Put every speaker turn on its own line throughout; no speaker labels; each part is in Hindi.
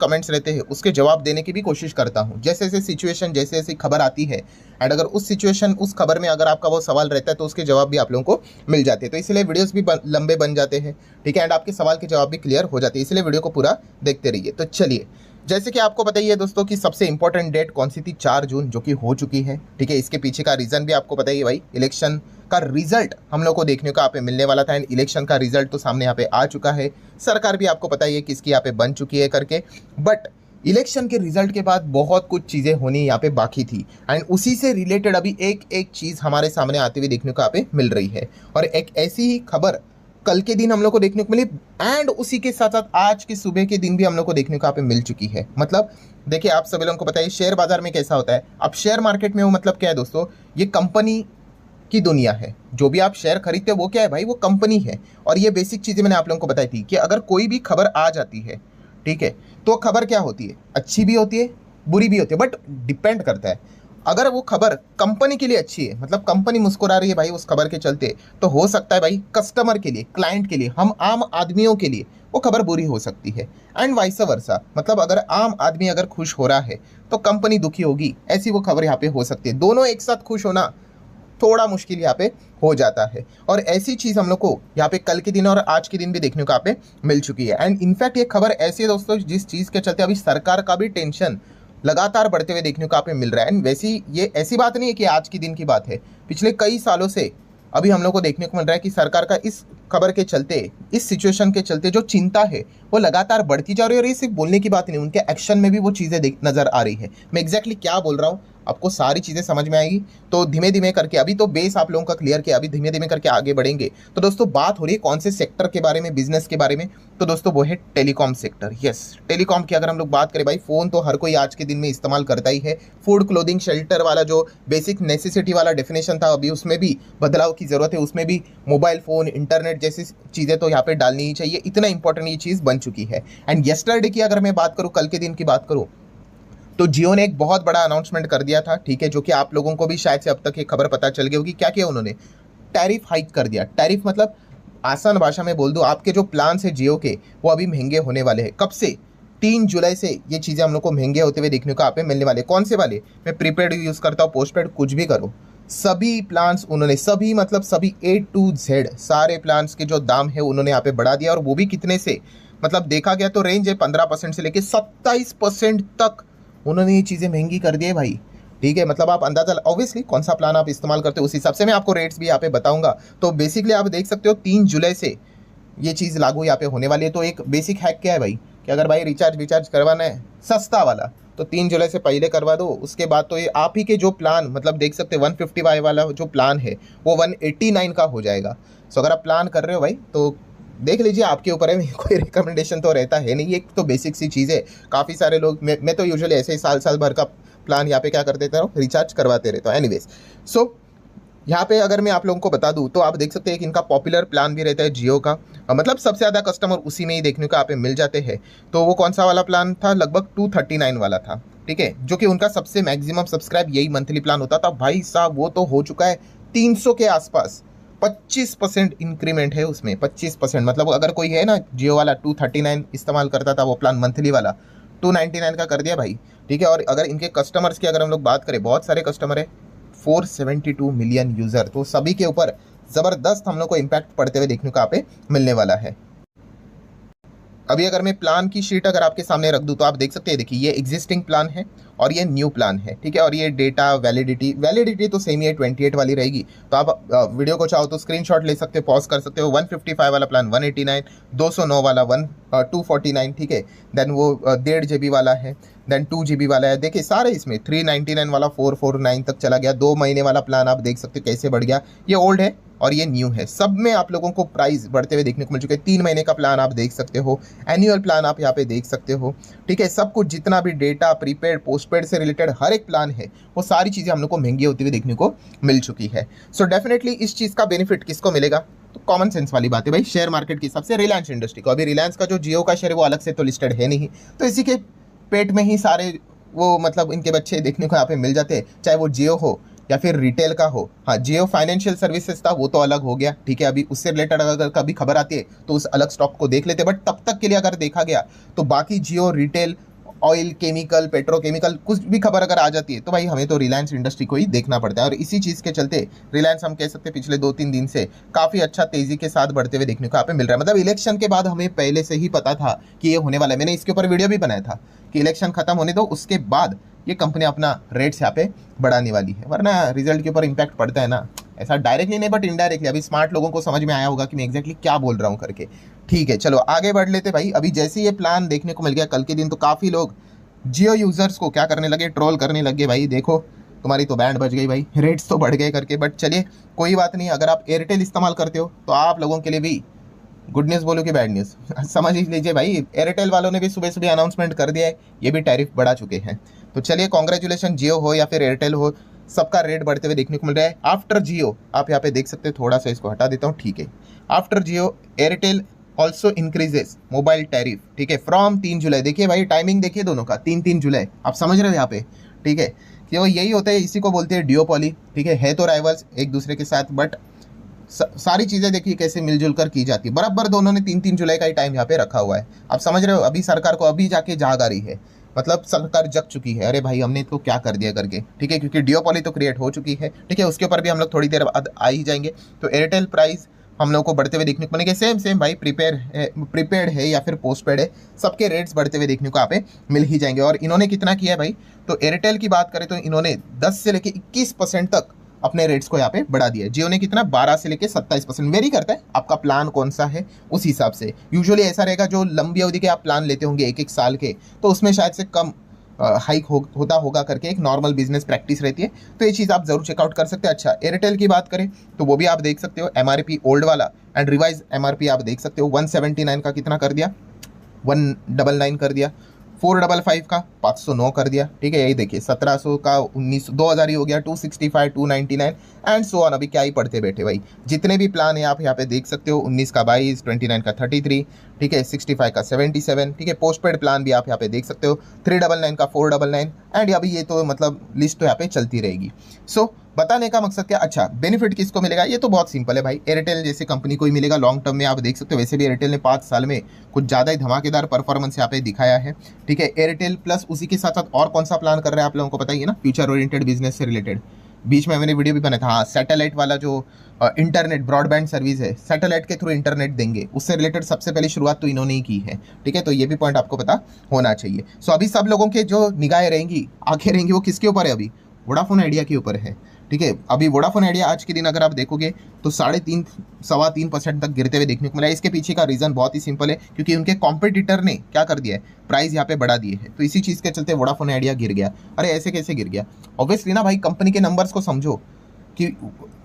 कमेंट्स रहते हैं उसके जवाब देने की भी कोशिश करता हूँ। जैसे जैसे सिचुएशन, जैसे जैसी खबर आती है एंड अगर उस सिचुएशन, उस खबर में अगर आपका वो सवाल रहता है तो उसके जवाब भी आप लोगों को मिल जाते हैं। तो इसलिए वीडियोस भी लंबे बन जाते हैं, ठीक है, एंड आपके सवाल के जवाब भी क्लियर हो जाते हैं। इसलिए वीडियो को पूरा देखते रहिए। तो चलिए, जैसे कि आपको पता ही है दोस्तों कि सबसे इंपॉर्टेंट डेट कौन सी थी, 4 जून, जो कि हो चुकी है, ठीक है। इसके पीछे का रीज़न भी आपको पता ही है भाई, इलेक्शन का रिजल्ट हम लोग को देखने को यहाँ पे मिलने वाला था एंड इलेक्शन का रिजल्ट तो सामने यहाँ पे आ चुका है। सरकार भी आपको पता ही है किसकी यहाँ पे बन चुकी है करके, बट इलेक्शन के रिजल्ट के बाद बहुत कुछ चीज़ें होनी यहाँ पे बाकी थी एंड उसी से रिलेटेड अभी एक एक चीज़ हमारे सामने आते हुए देखने को यहाँ पे मिल रही है। और एक ऐसी ही खबर कल के दिन हम लोग को देखने को मिली एंड उसी के साथ साथ आज के सुबह के दिन भी हम लोग को देखने को यहाँ पे मिल चुकी है। मतलब देखिए, आप सभी लोगों को पता है शेयर बाजार में कैसा होता है। अब शेयर मार्केट में वो मतलब क्या है दोस्तों, ये कंपनी की दुनिया है। जो भी आप शेयर खरीदते हो वो क्या है भाई, वो कंपनी है। और ये बेसिक चीज़ें मैंने आप लोगों को बताई थी कि अगर कोई भी खबर आ जाती है, ठीक है, तो खबर क्या होती है, अच्छी भी होती है, बुरी भी होती है, बट डिपेंड करता है। अगर वो खबर कंपनी के लिए अच्छी है, मतलब कंपनी मुस्कुरा रही है भाई उस खबर के चलते, तो हो सकता है भाई कस्टमर के लिए, क्लाइंट के लिए, हम आम आदमियों के लिए वो खबर बुरी हो सकती है एंड वाइस वर्सा। मतलब अगर आम आदमी अगर खुश हो रहा है तो कंपनी दुखी होगी, ऐसी वो खबर यहाँ पे हो सकती है। दोनों एक साथ खुश होना थोड़ा मुश्किल यहाँ पे हो जाता है। और ऐसी चीज़ हम लोग को यहाँ पे कल के दिन और आज के दिन भी देखने को यहाँ पे मिल चुकी है। एंड इनफैक्ट ये खबर ऐसी है दोस्तों जिस चीज़ के चलते अभी सरकार का भी टेंशन लगातार बढ़ते हुए देखने को यहाँ पे मिल रहा है। एंड वैसी ये ऐसी बात नहीं है कि आज के दिन की बात है, पिछले कई सालों से अभी हम लोग को देखने को मिल रहा है कि सरकार का इस खबर के चलते, इस सिचुएशन के चलते जो चिंता है वो लगातार बढ़ती जा रही है। और ये सिर्फ बोलने की बात नहीं, उनके एक्शन में भी वो चीज़ें नजर आ रही है। मैं एग्जैक्टली क्या बोल रहा हूँ आपको सारी चीज़ें समझ में आएगी। तो धीमे धीमे करके, अभी तो बेस आप लोगों का क्लियर किया, अभी धीमे धीमे करके आगे बढ़ेंगे। तो दोस्तों बात हो रही है कौन से सेक्टर के बारे में, बिजनेस के बारे में, तो दोस्तों वो है टेलीकॉम सेक्टर। यस, टेलीकॉम की अगर हम लोग बात करें भाई, फ़ोन तो हर कोई आज के दिन में इस्तेमाल करता ही है। फूड, क्लोथिंग, शेल्टर वाला जो बेसिक नेसेसिटी वाला डेफिनेशन था, अभी उसमें भी बदलाव की ज़रूरत है। उसमें भी मोबाइल फ़ोन, इंटरनेट जैसी चीज़ें तो यहाँ पे डालनी ही चाहिए, इतना इंपॉर्टेंट ये चीज़ बन चुकी है। एंड येस्टरडे की अगर मैं बात करूँ, कल के दिन की बात करूँ, तो जियो ने एक बहुत बड़ा अनाउंसमेंट कर दिया था, ठीक है, जो कि आप लोगों को भी शायद से अब तक ये खबर पता चल गई होगी। क्या किया उन्होंने, टैरिफ हाइक कर दिया। टैरिफ मतलब आसान भाषा में बोल दो, आपके जो प्लान्स है जियो के वो अभी महंगे होने वाले हैं। कब से, 3 जुलाई से ये चीज़ें हम लोग को महंगे होते हुए देखने को यहाँ पे मिलने वाले। कौन से वाले, मैं प्रीपेड यूज़ करता हूँ, पोस्टपेड, कुछ भी करो, सभी प्लान्स उन्होंने, सभी मतलब सभी A to Z सारे प्लान्स के जो दाम है उन्होंने यहाँ पे बढ़ा दिया। और वो भी कितने से, मतलब देखा गया तो रेंज है 15% से लेके 27% तक उन्होंने ये चीज़ें महंगी कर दी है भाई, ठीक है। मतलब आप अंदाजा, ऑब्वियसली कौन सा प्लान आप इस्तेमाल करते हो उस हिसाब से मैं आपको रेट्स भी यहाँ पे बताऊंगा। तो बेसिकली आप देख सकते हो 3 जुलाई से ये चीज़ लागू यहाँ पे होने वाली है। तो एक बेसिक हैक क्या है भाई, कि अगर भाई रिचार्ज करवाना है सस्ता वाला तो 3 जुलाई से पहले करवा दो। उसके बाद तो ये आप ही के जो प्लान, मतलब देख सकते हैं 155 वाला जो प्लान है वो 189 का हो जाएगा। सो अगर आप प्लान कर रहे हो भाई तो देख लीजिए, आपके ऊपर है, कोई रिकमेंडेशन तो रहता है नहीं। एक तो बेसिक सी चीज़ है, काफ़ी सारे लोग, मैं तो यूजुअली ऐसे ही साल भर का प्लान यहाँ पे क्या कर देता हूँ, रिचार्ज करवाते रहता हूँ। एनीवेज, सो यहाँ पे अगर मैं आप लोगों को बता दूँ तो आप देख सकते हैं कि इनका पॉपुलर प्लान भी रहता है जियो का, मतलब सबसे ज़्यादा कस्टमर उसी में ही देखने को यहाँ पे मिल जाते हैं। तो वो कौन सा वाला प्लान था, लगभग 239 वाला था, ठीक है, जो कि उनका सबसे मैक्सिमम सब्सक्राइब यही मंथली प्लान होता था। भाई साहब वो तो हो चुका है 300 के आसपास, 25% इंक्रीमेंट है उसमें, 25%। मतलब अगर कोई है ना जियो वाला 239 इस्तेमाल करता था वो प्लान मंथली वाला, 299 का कर दिया भाई, ठीक है। और अगर इनके कस्टमर्स की अगर हम लोग बात करें, बहुत सारे कस्टमर है, 472 मिलियन यूज़र, तो सभी के ऊपर ज़बरदस्त हम लोग को इम्पैक्ट पड़ते हुए देखने को यहाँ पे मिलने वाला है। अभी अगर मैं प्लान की शीट अगर आपके सामने रख दूं तो आप देख सकते हैं, देखिए ये एग्जिस्टिंग प्लान है और ये न्यू प्लान है, ठीक है। और ये डेटा वैलिडिटी तो सेम ही है, 28 वाली रहेगी। तो आप वीडियो को चाहो तो स्क्रीनशॉट ले सकते हो, पॉज कर सकते हो। 155 वाला प्लान 189, 209 वाला 249, ठीक है। देन वो 1.5 GB वाला है, देन 2 GB वाला है। देखिए सारे इसमें 399 वाला 449 तक चला गया। 2 महीने वाला प्लान आप देख सकते हो कैसे बढ़ गया। ये ओल्ड है और ये न्यू है, सब में आप लोगों को प्राइस बढ़ते हुए देखने को मिल चुके हैं। 3 महीने का प्लान आप देख सकते हो, एनुअल प्लान आप यहाँ पे देख सकते हो, ठीक है। सब कुछ जितना भी डेटा, प्रीपेड, पोस्टपेड से रिलेटेड हर एक प्लान है, वो सारी चीज़ें हम लोग को महंगी होती हुई देखने को मिल चुकी है। सो डेफिनेटली इस चीज़ का बेनिफिट किसको मिलेगा, तो कॉमन सेंस वाली बात है भाई, शेयर मार्केट की सबसे रिलायंस इंडस्ट्री को। अभी रिलायंस का जो जियो का शेयर है वो अलग से तो लिस्टेड है नहीं, तो इसी के पेट में ही सारे वो मतलब इनके बच्चे देखने को यहाँ पे मिल जाते हैं, चाहे वो जियो हो या फिर रिटेल का हो। हाँ, जियो फाइनेंशियल सर्विसेज था वो तो अलग हो गया, ठीक है। अभी उससे रिलेटेड अगर कभी खबर आती है तो उस अलग स्टॉक को देख लेते हैं, बट तब तक के लिए अगर देखा गया तो बाकी जियो, रिटेल, ऑयल, केमिकल, पेट्रोकेमिकल, कुछ भी खबर अगर आ जाती है तो भाई हमें तो रिलायंस इंडस्ट्री को ही देखना पड़ता है। और इसी चीज़ के चलते रिलायंस हम कह सकते हैं पिछले 2-3 दिन से काफ़ी अच्छा तेज़ी के साथ बढ़ते हुए देखने को यहाँ पे मिल रहा है। मतलब इलेक्शन के बाद हमें पहले से ही पता था कि ये होने वाला है। मैंने इसके ऊपर वीडियो भी बनाया था कि इलेक्शन खत्म होने दो, उसके बाद ये कंपनी अपना रेट्स यहाँ पे बढ़ाने वाली है, वरना रिजल्ट के ऊपर इंपैक्ट पड़ता है ना, ऐसा डायरेक्टली नहीं बट इनडायरेक्टली। अभी स्मार्ट लोगों को समझ में आया होगा कि मैं एग्जैक्टली क्या बोल रहा हूँ करके। ठीक है, चलो आगे बढ़ लेते भाई। अभी जैसे ये प्लान देखने को मिल गया कल के दिन, तो काफ़ी लोग जियो यूजर्स को क्या करने लगे, ट्रोल करने लगे। भाई देखो तुम्हारी तो बैंड बज गई भाई, रेट्स तो बढ़ गए करके। बट चलिए कोई बात नहीं, अगर आप एयरटेल इस्तेमाल करते हो तो आप लोगों के लिए भी गुड न्यूज़ बोलो कि बैड न्यूज़ समझ ही लीजिए भाई। एयरटेल वालों ने भी सुबह सुबह अनाउंसमेंट कर दिया है, ये भी टैरिफ बढ़ा चुके हैं। तो चलिए कॉन्ग्रेचुलेशन, जियो हो या फिर एयरटेल हो, सबका रेट बढ़ते हुए देखने को मिल रहा है। आफ्टर जियो आप यहाँ पे देख सकते हो, थोड़ा सा इसको हटा देता हूँ, ठीक है। After Jio Airtel also increases mobile tariff, ठीक है, फ्रॉम 3 जुलाई। देखिए भाई टाइमिंग देखिए दोनों का, 3 जुलाई, आप समझ रहे हो यहाँ पे, ठीक है। क्यों यही होता है, इसी को बोलते हैं डियोपॉली, ठीक है तो राइवल्स एक दूसरे के साथ, बट सारी चीज़ें देखिए कैसे मिलजुल कर की जाती है। बराबर दोनों ने 3 जुलाई का ही टाइम यहाँ पे रखा हुआ है। आप समझ रहे हो, अभी सरकार को अभी जाके जाग आ रही है, मतलब सरकार जग चुकी है, अरे भाई हमने तो क्या कर दिया करके, ठीक है, क्योंकि डियोपॉली तो क्रिएट हो चुकी है, ठीक है। उसके ऊपर भी हम लोग थोड़ी देर बाद आ ही जाएंगे। तो एयरटेल प्राइस हम लोग को बढ़ते हुए देखने को मिलेंगे। सेम भाई प्रीपेड है या फिर पोस्टपेड है, सबके रेट्स बढ़ते हुए देखने को यहाँ पे मिल ही जाएंगे। और इन्होंने कितना किया है भाई, तो एयरटेल की बात करें तो इन्होंने 10 से लेकर 21% तक अपने रेट्स को यहाँ पे बढ़ा दिया है। जियो ने कितना 12 से लेकर 27%, वेरी करता है आपका प्लान कौन सा है उस हिसाब से। यूजुअली ऐसा रहेगा जो लंबी अवधि के आप प्लान लेते होंगे 1-1 साल के, तो उसमें शायद से कम हाइक होता होगा करके एक नॉर्मल बिजनेस प्रैक्टिस रहती है। तो ये चीज़ आप जरूर चेकआउट कर सकते हैं। अच्छा एयरटेल की बात करें तो वो भी आप देख सकते हो, MRP ओल्ड वाला एंड रिवाइज MRP आप देख सकते हो। 179 का कितना कर दिया, 199 कर दिया, 455 का 509 कर दिया, ठीक है। यही देखिए 1700 का 2000 ही हो गया, 265, 299 एंड सो ऑन। अभी क्या ही पढ़ते बैठे भाई, जितने भी प्लान है आप यहाँ पे देख सकते हो, 19 का 22, 29 का 33, ठीक है, 65 का 77, ठीक है। पोस्टपेड प्लान भी आप यहाँ पे देख सकते हो, 399 का 499 एंड अभी ये तो मतलब लिस्ट तो यहाँ पे चलती रहेगी। सो बताने का मकसद क्या, अच्छा बेनिफिट किसको मिलेगा, ये तो बहुत सिंपल है भाई, एयरटेल जैसी कंपनी को ही मिलेगा लॉन्ग टर्म में। आप देख सकते हो वैसे भी एयरटेल ने 5 साल में कुछ ज़्यादा ही धमाकेदार परफॉर्मेंस यहाँ पे दिखाया है, ठीक है। एयरटेल प्लस उसी के साथ साथ और कौन सा प्लान कर रहा है आप लोगों को पता ही है ना, फ्यूचर ओरिएंटेड बिजनेस से रिलेटेड। बीच में मैंने वीडियो भी बनाया था, हाँ सैटेलाइट वाला जो इंटरनेट ब्रॉडबैंड सर्विस है, सैटेलाइट के थ्रू इंटरनेट देंगे, उससे रिलेटेड सबसे पहली शुरुआत तो इन्होंने ही की है, ठीक है। तो ये भी पॉइंट आपको पता होना चाहिए। सो अभी सब लोगों के जो निगाहें रहेंगी, आंखें रहेंगी, वो किसके ऊपर है, अभी वोडाफोन आइडिया के ऊपर है, ठीक है। अभी वोडाफोन आइडिया आज के दिन अगर आप देखोगे तो 3.5 सवा 3% तक गिरते हुए देखने को मिला है। इसके पीछे का रीज़न बहुत ही सिंपल है, क्योंकि उनके कॉम्पिटिटर ने क्या कर दिया है, प्राइस यहाँ पे बढ़ा दिए है। तो इसी चीज़ के चलते वोडाफोन आइडिया गिर गया। अरे ऐसे कैसे गिर गया, ऑब्वियसली ना भाई, कंपनी के नंबर्स को समझो कि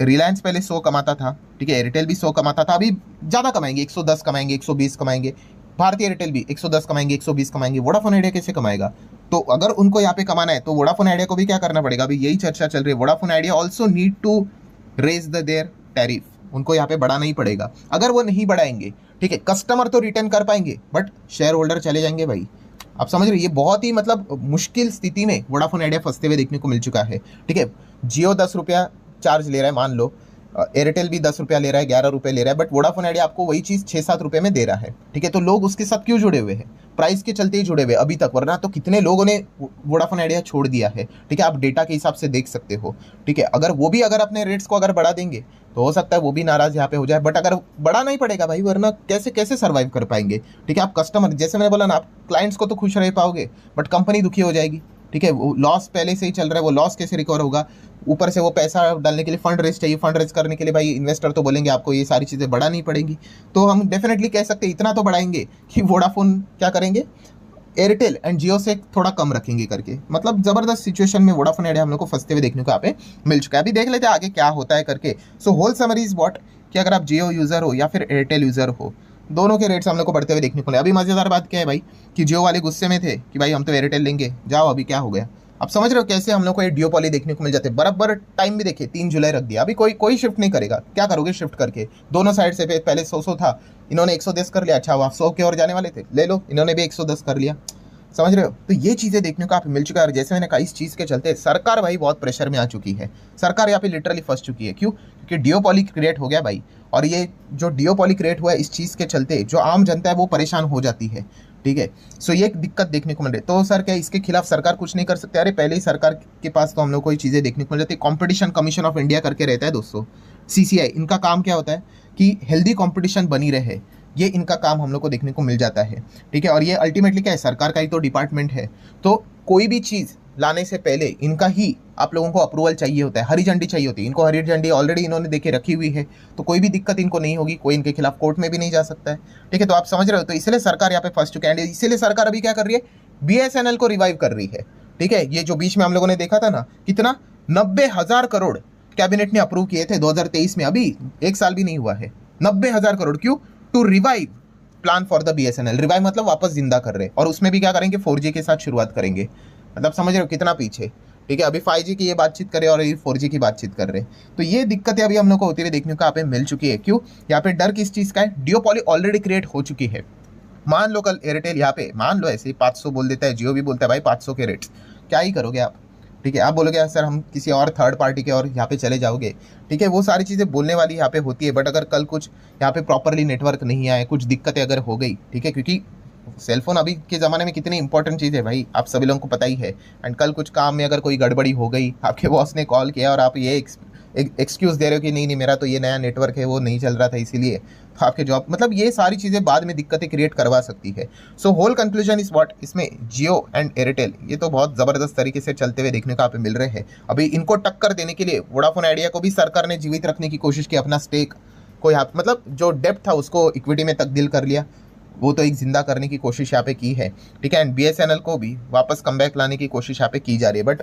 रिलायंस पहले 100 कमाता था, ठीक है, एयरटेल भी 100 कमाता था, अभी ज़्यादा कमाएंगे, 110 कमाएंगे, 120 कमाएंगे। भारतीय एयरटेल भी 110 कमाएंगे, 120 कमाएंगे, वोडाफोन आइडिया कैसे कमाएगा। तो अगर उनको यहाँ पे कमाना है तो वोडाफोन आइडिया को भी क्या करना पड़ेगा, अभी यही चर्चा चल रही है। Vodafone Idea also need to raise their tariff, उनको यहाँ पे बढ़ाना ही पड़ेगा। अगर वो नहीं बढ़ाएंगे, ठीक है, कस्टमर तो रिटर्न कर पाएंगे बट शेयर होल्डर चले जाएंगे भाई। आप समझ रहे, ये बहुत ही मतलब मुश्किल स्थिति में वोडाफोन आइडिया फंसते हुए देखने को मिल चुका है, ठीक है। जियो 10 रुपया चार्ज ले रहा है मान लो, एयरटेल भी 10 रुपया ले रहा है, 11 रुपये ले रहा है, बट वोडाफोन आइडिया आपको वही चीज़ 6-7 रुपये में दे रहा है, ठीक है। तो लोग उसके साथ क्यों जुड़े हुए हैं, प्राइस के चलते ही जुड़े हुए अभी तक, वरना तो कितने लोगों ने वोडाफोन आइडिया छोड़ दिया है, ठीक है। आप डेटा के हिसाब से देख सकते हो, ठीक है। अगर वो भी अगर अपने रेट्स को अगर बढ़ा देंगे तो हो सकता है वो भी नाराज यहाँ पे हो जाए, बट अगर बढ़ाना ही पड़ेगा भाई, वरना कैसे कैसे सर्वाइव कर पाएंगे, ठीक है। आप कस्टमर, जैसे मैंने बोला ना, आप क्लाइंट्स को तो खुश रह पाओगे बट कंपनी दुखी हो जाएगी, ठीक है। वो लॉस पहले से ही चल रहा है, वो लॉस कैसे रिकवर होगा, ऊपर से वो पैसा डालने के लिए फंड रेज चाहिए, फंड रेज करने के लिए भाई इन्वेस्टर तो बोलेंगे आपको ये सारी चीज़ें बढ़ानी पड़ेंगी। तो हम डेफिनेटली कह सकते हैं इतना तो बढ़ाएंगे कि वोडाफोन क्या करेंगे, एयरटेल एंड जियो से थोड़ा कम रखेंगे करके। मतलब जबरदस्त सिचुएशन में वोडाफोन आइडिया हम लोग को फंसते हुए देखने को यहाँ पे मिल चुका है। अभी देख लेते हैं आगे क्या होता है करके। So whole summary is what, कि अगर आप जियो यूज़र हो या फिर एयरटेल यूज़र हो, दोनों के रेट्स हम लोग को बढ़ते हुए देखने को मिले। अभी मज़ेदार बात क्या है भाई, कि जियो वाले गुस्से में थे कि भाई हम तो एयरटेल लेंगे, जाओ अभी क्या हो गया। आप समझ रहे हो कैसे हम लोग को ये डियोपॉली देखने को मिल जाते हैं। बराबर टाइम भी देखिए 3 जुलाई रख दिया, अभी कोई शिफ्ट नहीं करेगा, क्या करोगे शिफ्ट करके, दोनों साइड से पहले 100 था, इन्होंने 110 कर लिया, अच्छा हुआ 100 के और जाने वाले थे, ले लो, इन्होंने भी 110 कर लिया, समझ रहे हो। तो ये चीज़ें देखने को आप मिल चुका है। और जैसे मैंने कहा, इस चीज़ के चलते सरकार भाई बहुत प्रेशर में आ चुकी है, सरकार यहाँ पे लिटरली फंस चुकी है। क्यों, क्योंकि डियोपॉली क्रिएट हो गया भाई, और ये जो डियोपॉली क्रिएट हुआ है इस चीज़ के चलते जो आम जनता है वो परेशान हो जाती है, ठीक है। सो ये एक दिक्कत देखने को मिल रही है। तो सर क्या इसके खिलाफ सरकार कुछ नहीं कर सकते? अरे पहले ही सरकार के पास तो हम लोग को ये चीज़ें देखने को मिल जाती है। कॉम्पिटिशन कमीशन ऑफ इंडिया करके रहता है दोस्तों, CCI। इनका काम क्या होता है कि हेल्दी कॉम्पिटिशन बनी रहे, ये इनका काम हम लोग को देखने को मिल जाता है, ठीक है। और ये अल्टीमेटली क्या है, सरकार का ही तो डिपार्टमेंट है। तो कोई भी चीज़ लाने से पहले इनका ही आप लोगों को अप्रूवल चाहिए होता है, हरी झंडी चाहिए होती है। इनको हरी झंडी ऑलरेडी इन्होंने देके रखी हुई है, तो कोई भी दिक्कत इनको नहीं होगी, कोई इनके खिलाफ कोर्ट में भी नहीं जा सकता है, ठीक है। तो आप समझ रहे हो, तो इसलिए सरकार यहाँ पे फंस चुके हैं। इसीलिए सरकार अभी क्या कर रही है, BSNL को रिवाइव कर रही है, ठीक है। ये जो बीच में हम लोगों ने देखा था ना, कितना 90,000 करोड़ कैबिनेट ने अप्रूव किए थे 2023 में, अभी 1 साल भी नहीं हुआ है। 90,000 करोड़ क्यों? To revive plan for the BSNL। Revive मतलब वापस जिंदा कर रहे हैं, और उसमें भी क्या करेंगे, 4G के साथ शुरुआत करेंगे। मतलब समझ रहे हो कितना पीछे, ठीक है। अभी 5G की ये बातचीत कर रहे हैं और ये 4G की बातचीत कर रहे हैं। तो ये दिक्कतें अभी हम लोग को होती हुई देखने को यहाँ पे मिल चुकी है। क्यों? यहाँ पे डर किस चीज़ का है, डियोपॉली ऑलरेडी क्रिएट हो चुकी है। मान लो कल एयरटेल यहाँ पे, मान लो ऐसे ही 500 बोल देता है, जियो भी बोलता है भाई 500 के रेट्स, क्या ही करोगे आप, ठीक है। आप बोलोगे सर हम किसी और थर्ड पार्टी के और यहाँ पे चले जाओगे, ठीक है। वो सारी चीज़ें बोलने वाली यहाँ पे होती है, बट अगर कल कुछ यहाँ पे प्रॉपरली नेटवर्क नहीं आए, कुछ दिक्कतें अगर हो गई, ठीक है, क्योंकि सेलफोन अभी के ज़माने में कितनी इंपॉर्टेंट चीज़ है भाई, आप सभी लोगों को पता ही है। एंड कल कुछ काम में अगर कोई गड़बड़ी हो गई, आपके बॉस ने कॉल किया और आप ये एक्सक्यूज़ दे रहे हो कि नहीं नहीं मेरा तो ये नया नेटवर्क है वो नहीं चल रहा था इसीलिए, तो आपके जॉब, मतलब ये सारी चीज़ें बाद में दिक्कतें क्रिएट करवा सकती है। So whole conclusion is what, इसमें जियो एंड एयरटेल ये तो बहुत ज़बरदस्त तरीके से चलते हुए देखने को आप मिल रहे हैं। अभी इनको टक्कर देने के लिए वोडाफोन आइडिया को भी सरकार ने जीवित रखने की कोशिश की, अपना स्टेक को यहाँ मतलब जो डेप्थ था उसको इक्विटी में तब्दील कर लिया, वो तो एक जिंदा करने की कोशिश यहाँ पे की है, ठीक है। एंड BSNL को भी वापस कमबैक लाने की कोशिश यहाँ पे की जा रही है, बट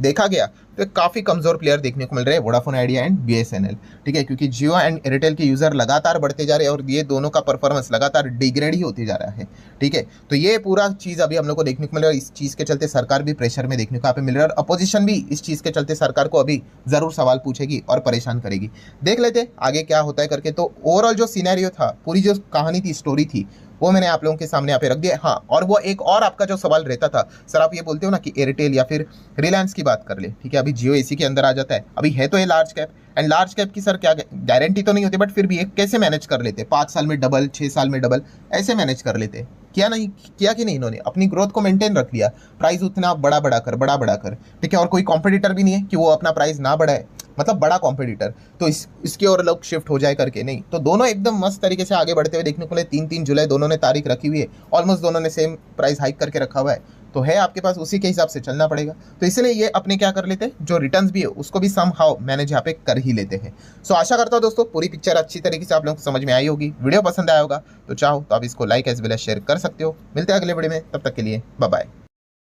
देखा गया तो काफ़ी कमज़ोर प्लेयर देखने को मिल रहे हैं वोडाफोन आइडिया एंड BSNL, ठीक है। क्योंकि जियो एंड एयरटेल के यूज़र लगातार बढ़ते जा रहे हैं और ये दोनों का परफॉर्मेंस लगातार डिग्रेड ही होते जा रहा है, ठीक है। तो ये पूरा चीज़ अभी हम लोग को देखने को मिल रहा है। इस चीज़ के चलते सरकार भी प्रेशर में देखने को यहाँ पे मिल रहा है, और अपोजिशन भी इस चीज़ के चलते सरकार को अभी ज़रूर सवाल पूछेगी और परेशान करेगी। देख लेते आगे क्या होता है करके। तो ओवरऑल जो सिनेरियो था, पूरी जो कहानी थी, स्टोरी थी, वो मैंने आप लोगों के सामने यहाँ पे रख दिया। हाँ, और वो एक और आपका जो सवाल रहता था, सर आप ये बोलते हो ना कि एयरटेल या फिर रिलायंस की बात कर ले, ठीक है। अभी जियो इसी के अंदर आ जाता है, अभी है तो ये large cap, and large cap की सर क्या गारंटी तो नहीं होती, बट फिर भी एक कैसे मैनेज कर लेते, 5 साल में डबल, 6 साल में डबल, ऐसे मैनेज कर लेते। किया नहीं किया कि नहीं, इन्होंने अपनी ग्रोथ को मेंटेन रख लिया, प्राइस उतना बड़ा बड़ा कर, ठीक है। और कोई कॉम्पिटिटर भी नहीं है कि वो अपना प्राइस ना बढ़ाए, मतलब बड़ा कॉम्पिटिटर, तो इसके और लोग शिफ्ट हो जाए करके नहीं। तो दोनों एकदम मस्त तरीके से आगे बढ़ते हुए देखने को मिले। 3-3 जुलाई दोनों ने तारीख रखी हुई है, ऑलमोस्ट दोनों ने सेम प्राइस हाइक करके रखा हुआ है, तो है आपके पास, उसी के हिसाब से चलना पड़ेगा। तो इसलिए ये अपने क्या कर लेते हैं, जो रिटर्न्स भी है उसको भी सम हाउ मैनेज यहाँ पे कर ही लेते हैं। सो आशा करता हूँ दोस्तों पूरी पिक्चर अच्छी तरीके से आप लोगों को समझ में आई होगी। वीडियो पसंद आया होगा तो चाहो तो आप इसको like as well as share कर सकते हो। मिलते हैं अगले वीडियो में, तब तक के लिए बाय बाय।